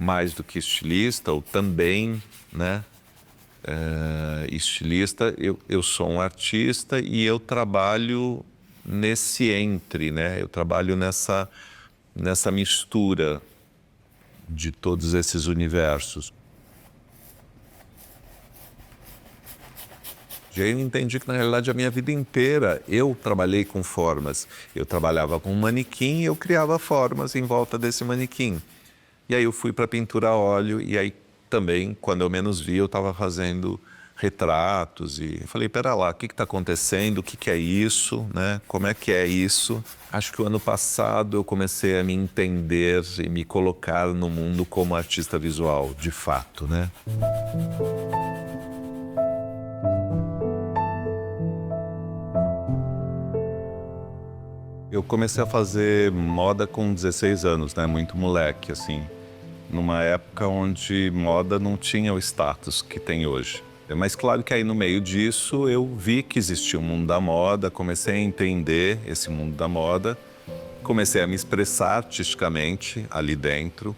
Mais do que estilista, ou também, né? Estilista, eu sou um artista e eu trabalho nesse entre, né? Eu trabalho nessa mistura de todos esses universos. E aí eu entendi que, na realidade, a minha vida inteira eu trabalhei com formas. Eu trabalhava com um manequim e eu criava formas em volta desse manequim. E aí eu fui para pintura a óleo e aí também, quando eu menos vi, eu estava fazendo retratos e falei, pera lá, o que está acontecendo? O que é isso? Né? Como é que é isso? Acho que o ano passado eu comecei a me entender e me colocar no mundo como artista visual, de fato, né? Eu comecei a fazer moda com 16 anos, né? Muito moleque, assim. Numa época onde moda não tinha o status que tem hoje. Mas claro que aí no meio disso eu vi que existia um mundo da moda, comecei a entender esse mundo da moda, comecei a me expressar artisticamente ali dentro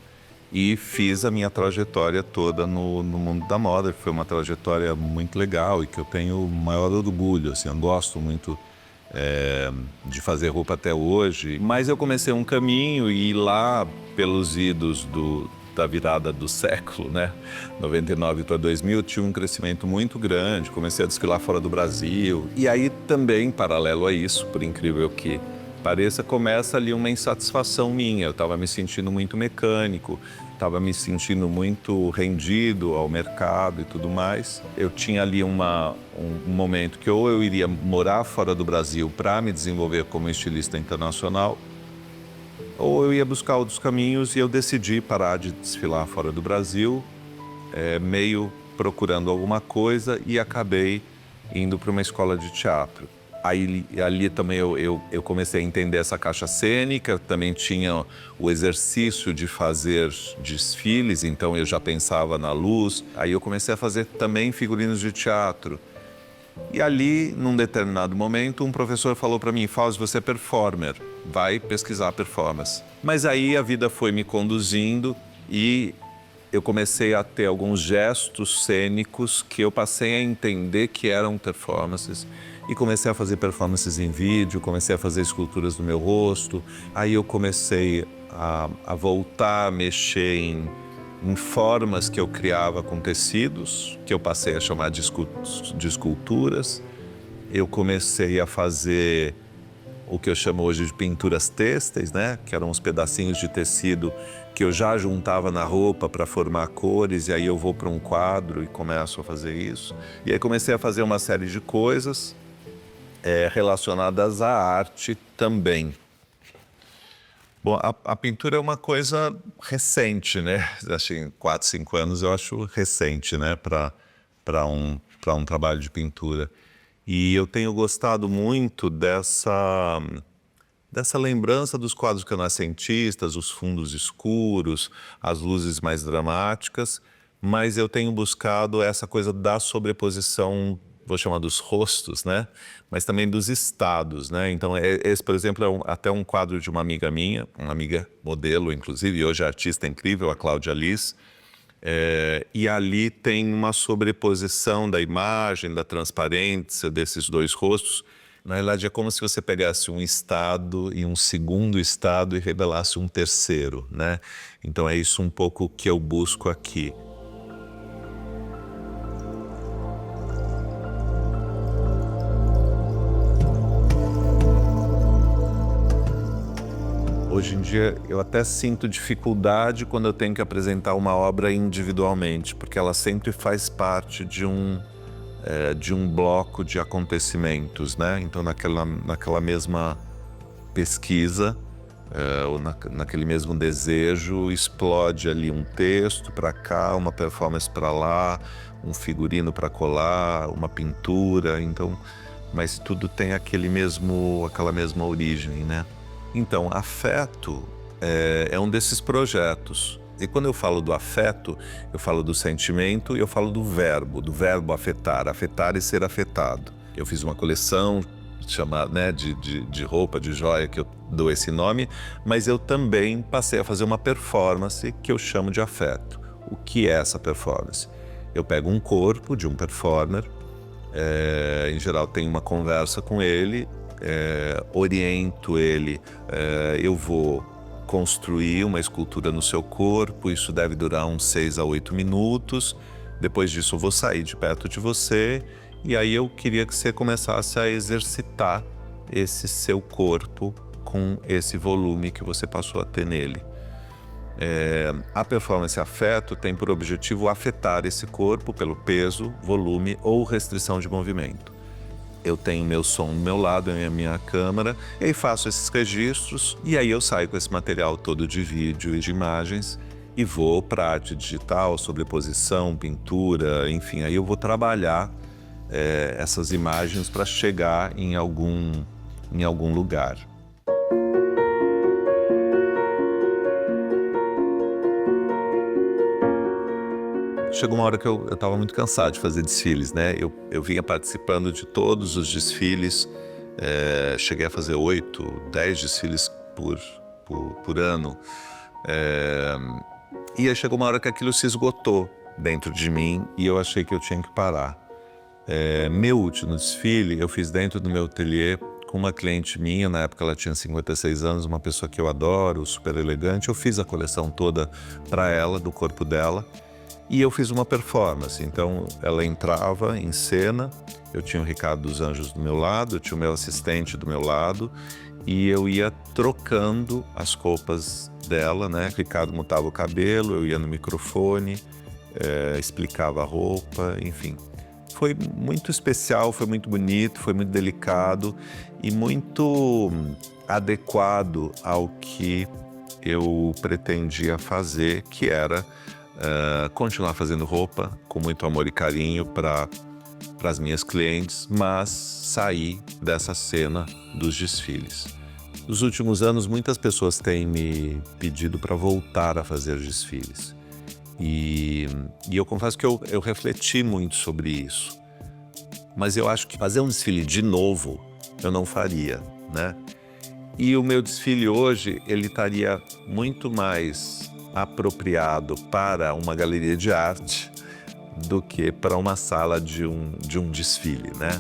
e fiz a minha trajetória toda no mundo da moda. Foi uma trajetória muito legal e que eu tenho o maior orgulho, assim, eu gosto muito de fazer roupa até hoje. Mas eu comecei um caminho e lá pelos idos da virada do século, né? 99 para 2000, tinha um crescimento muito grande, comecei a desfilar fora do Brasil. E aí também, paralelo a isso, por incrível que pareça, começa ali uma insatisfação minha. Eu estava me sentindo muito mecânico, estava me sentindo muito rendido ao mercado e tudo mais. Eu tinha ali um momento que ou eu iria morar fora do Brasil para me desenvolver como estilista internacional, ou eu ia buscar outros caminhos e eu decidi parar de desfilar fora do Brasil, meio procurando alguma coisa e acabei indo para uma escola de teatro. Aí ali também eu comecei a entender essa caixa cênica, também tinha o exercício de fazer desfiles, então eu já pensava na luz. Aí eu comecei a fazer também figurinos de teatro. E ali, num determinado momento, um professor falou para mim, Fausto, você é performer, vai pesquisar performance. Mas aí a vida foi me conduzindo e eu comecei a ter alguns gestos cênicos que eu passei a entender que eram performances. E comecei a fazer performances em vídeo, comecei a fazer esculturas do meu rosto. Aí eu comecei a voltar a mexer em formas que eu criava com tecidos, que eu passei a chamar de esculturas. Eu comecei a fazer o que eu chamo hoje de pinturas têxteis, né? Que eram uns pedacinhos de tecido que eu já juntava na roupa para formar cores, e aí eu vou para um quadro e começo a fazer isso. E aí comecei a fazer uma série de coisas relacionadas à arte também. Bom, a pintura é uma coisa recente, né? Assim, 4, 5 anos eu acho recente, né? Para um trabalho de pintura. E eu tenho gostado muito dessa lembrança dos quadros renascentistas, os fundos escuros, as luzes mais dramáticas, mas eu tenho buscado essa coisa da sobreposição, vou chamar dos rostos, né? Mas também dos estados, né? Então, esse, por exemplo, é até um quadro de uma amiga minha, uma amiga modelo, inclusive, e hoje artista incrível, a Cláudia Liz. E ali tem uma sobreposição da imagem, da transparência desses dois rostos. Na realidade, é como se você pegasse um estado e um segundo estado e revelasse um terceiro, né? Então é isso um pouco que eu busco aqui. Hoje em dia, eu até sinto dificuldade quando eu tenho que apresentar uma obra individualmente, porque ela sempre faz parte de um bloco de acontecimentos, né? Então, naquela mesma pesquisa, ou naquele mesmo desejo, explode ali um texto para cá, uma performance para lá, um figurino para colar, uma pintura, então, mas tudo tem aquela mesma origem, né? Então, afeto é um desses projetos. E quando eu falo do afeto, eu falo do sentimento e eu falo do verbo afetar, afetar e ser afetado. Eu fiz uma coleção chamada, né, de roupa, de joia, que eu dou esse nome, mas eu também passei a fazer uma performance que eu chamo de afeto. O que é essa performance? Eu pego um corpo de um performer, em geral tenho uma conversa com ele, oriento ele, eu vou construir uma escultura no seu corpo, isso deve durar uns 6 a 8 minutos, depois disso eu vou sair de perto de você e aí eu queria que você começasse a exercitar esse seu corpo com esse volume que você passou a ter nele. A performance afeto tem por objetivo afetar esse corpo pelo peso, volume ou restrição de movimento. Eu tenho meu som do meu lado, a minha câmera, e aí faço esses registros, e aí eu saio com esse material todo de vídeo e de imagens, e vou para arte digital, sobreposição, pintura, enfim, aí eu vou trabalhar essas imagens para chegar em algum lugar. Chegou uma hora que eu estava muito cansado de fazer desfiles, né? Eu vinha participando de todos os desfiles, cheguei a fazer 8, 10 desfiles por ano. E aí chegou uma hora que aquilo se esgotou dentro de mim e eu achei que eu tinha que parar. Meu último desfile eu fiz dentro do meu ateliê com uma cliente minha, na época ela tinha 56 anos, uma pessoa que eu adoro, super elegante. Eu fiz a coleção toda para ela, do corpo dela. E eu fiz uma performance, então ela entrava em cena, eu tinha o Ricardo dos Anjos do meu lado, eu tinha o meu assistente do meu lado, e eu ia trocando as roupas dela, né? O Ricardo montava o cabelo, eu ia no microfone, explicava a roupa, enfim. Foi muito especial, foi muito bonito, foi muito delicado e muito adequado ao que eu pretendia fazer, que era continuar fazendo roupa com muito amor e carinho para as minhas clientes, mas sair dessa cena dos desfiles. Nos últimos anos, muitas pessoas têm me pedido para voltar a fazer desfiles. E eu confesso que eu refleti muito sobre isso. Mas eu acho que fazer um desfile de novo, eu não faria, né? E o meu desfile hoje, ele estaria muito mais apropriado para uma galeria de arte do que para uma sala de um desfile, né?